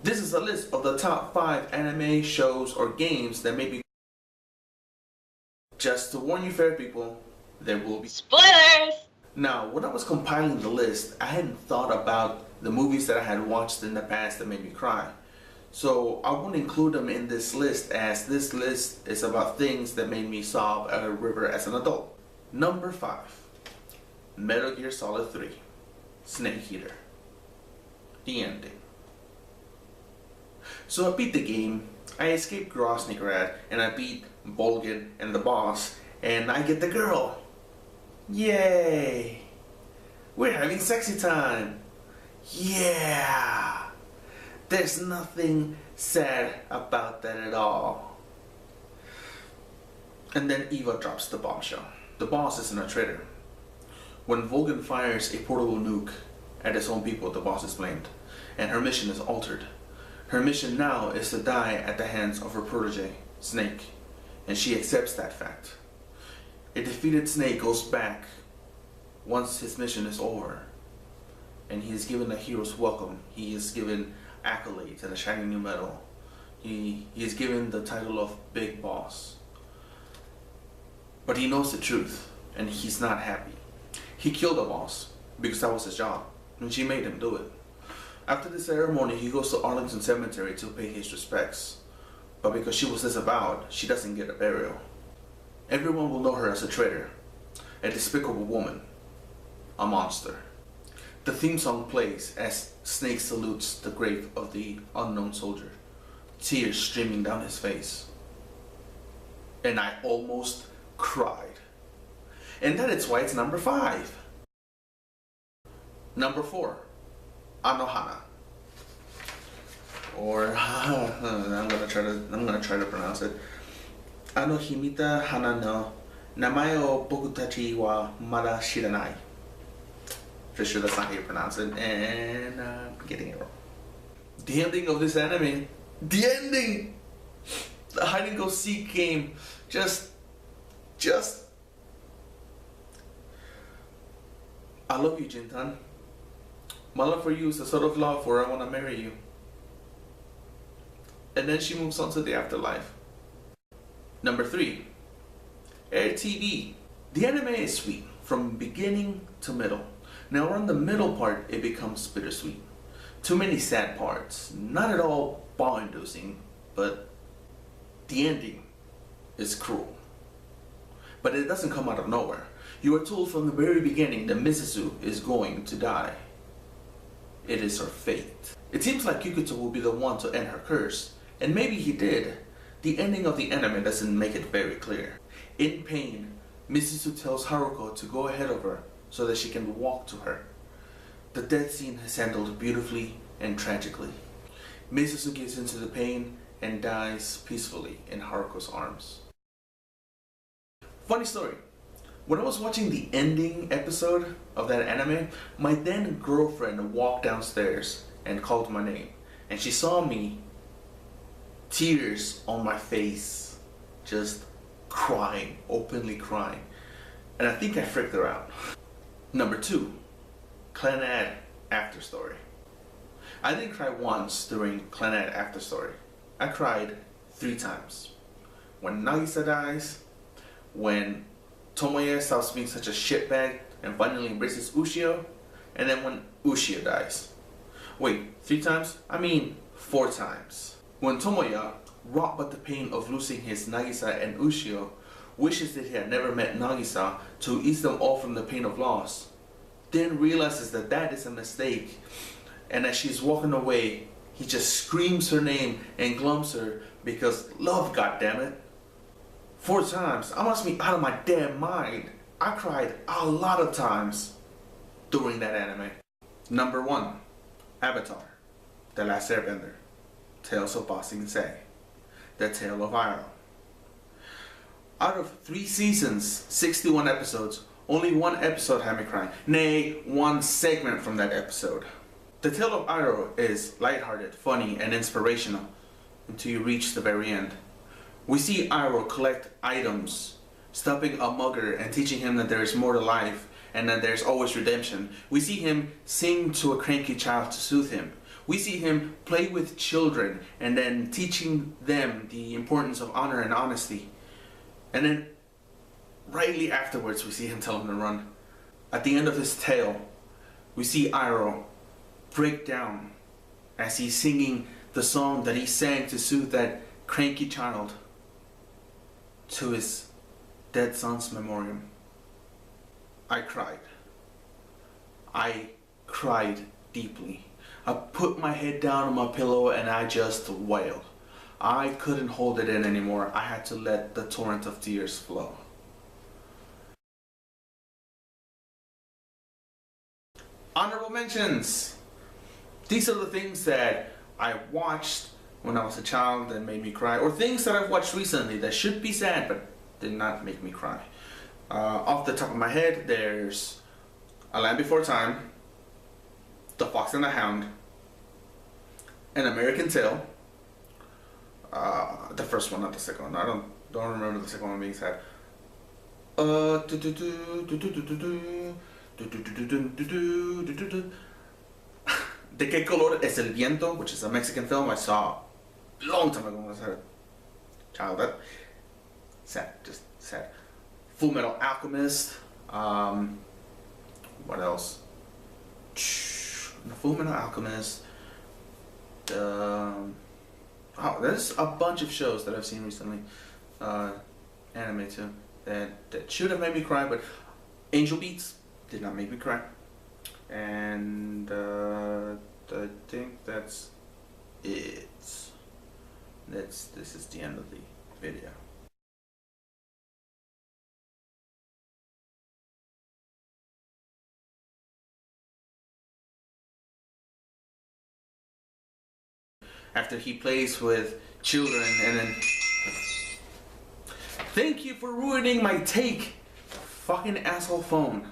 This is a list of the top 5 anime shows or games that made me. Just to warn you fair people, there will be spoilers! Now, when I was compiling the list, I hadn't thought about the movies that I had watched in the past that made me cry. So I won't include them in this list, as this list is about things that made me sob at a river as an adult. Number 5. Metal Gear Solid 3. Snake Eater. The ending. So I beat the game, I escaped Grosnigrad, and I beat Volgin and the boss, and I get the girl. Yay! We're having sexy time! Yeah! There's nothing sad about that at all. And then Eva drops the bombshell. The boss isn't a traitor. When Volgin fires a portable nuke at his own people, the boss is blamed, and her mission is altered. Her mission now is to die at the hands of her protege, Snake, and she accepts that fact. A defeated Snake goes back once his mission is over, and he is given a hero's welcome. He is given accolades and a shiny new medal. He is given the title of Big Boss. But he knows the truth, and he's not happy. He killed the boss because that was his job, and she made him do it. After the ceremony, he goes to Arlington Cemetery to pay his respects, but because she was disavowed, she doesn't get a burial. Everyone will know her as a traitor, a despicable woman, a monster. The theme song plays as Snake salutes the grave of the unknown soldier, tears streaming down his face. And I almost cried. And that is why it's number 5. Number 4. Anohana. Or I'm gonna try to pronounce it. Anohimita hana no namae o boku tachi wa mada shiranai. For sure that's not how you pronounce it, and I'm getting it wrong. The ending of this anime, the ending, the hide and go seek game, just. I love you, Jintan. My love for you is the sort of love where I want to marry you. And then she moves on to the afterlife. Number 3. Air TV. The anime is sweet from beginning to middle. Now around the middle part it becomes bittersweet. Too many sad parts. Not at all ball-inducing, but the ending is cruel. But it doesn't come out of nowhere. You are told from the very beginning that Mizuzu is going to die. It is her fate. It seems like Kikuto will be the one to end her curse, and maybe he did. The ending of the anime doesn't make it very clear. In pain, Mizuzu tells Haruko to go ahead of her so that she can walk to her. The death scene is handled beautifully and tragically. Mizuzu gives into the pain and dies peacefully in Haruko's arms. Funny story. When I was watching the ending episode of that anime, my then girlfriend walked downstairs and called my name. And she saw me, tears on my face, just crying, openly crying. And I think I freaked her out. Number 2, Clannad After Story. I didn't cry once during Clannad After Story. I cried 3 times. When Nagisa dies, when Tomoya stops being such a shitbag and finally embraces Ushio, and then when Ushio dies. Wait, 3 times? I mean 4 times. When Tomoya, wrought by the pain of losing his Nagisa and Ushio, wishes that he had never met Nagisa to ease them all from the pain of loss, then realizes that that is a mistake, and as she's walking away, he just screams her name and glums her because love, goddammit. 4 times. I must be out of my damn mind. I cried a lot of times during that anime. Number 1, Avatar, The Last Airbender, Tales of Ba Sing Se, The Tale of Iroh. Out of 3 seasons, 61 episodes, only 1 episode had me crying. Nay, 1 segment from that episode. The Tale of Iroh is lighthearted, funny, and inspirational until you reach the very end. We see Iroh collect items, stopping a mugger and teaching him that there is more to life and that there's always redemption. We see him sing to a cranky child to soothe him. We see him play with children and then teaching them the importance of honor and honesty. And then rightly afterwards, we see him tell them to run. At the end of his tale, we see Iroh break down as he's singing the song that he sang to soothe that cranky child to his dead son's memoriam. I cried. I cried deeply. I put my head down on my pillow and I just wailed. I couldn't hold it in anymore. I had to let the torrent of tears flow. Honorable mentions. These are the things that I watched when I was a child that made me cry, or things that I've watched recently that should be sad but did not make me cry. Off the top of my head, there's A Land Before Time, The Fox and the Hound, An American Tale. The first one, not the second one. I don't remember the second one being sad. ¿De qué color es el viento? Which is a Mexican film I saw a long time ago when I was a child. That sad, just sad. Full Metal Alchemist. What else? The Full Metal Alchemist. Oh, there's a bunch of shows that I've seen recently, anime too, that should have made me cry, but Angel Beats did not make me cry. And I think that's it. This is the end of the video. After he plays with children and then... Thank you for ruining my take, fucking asshole phone.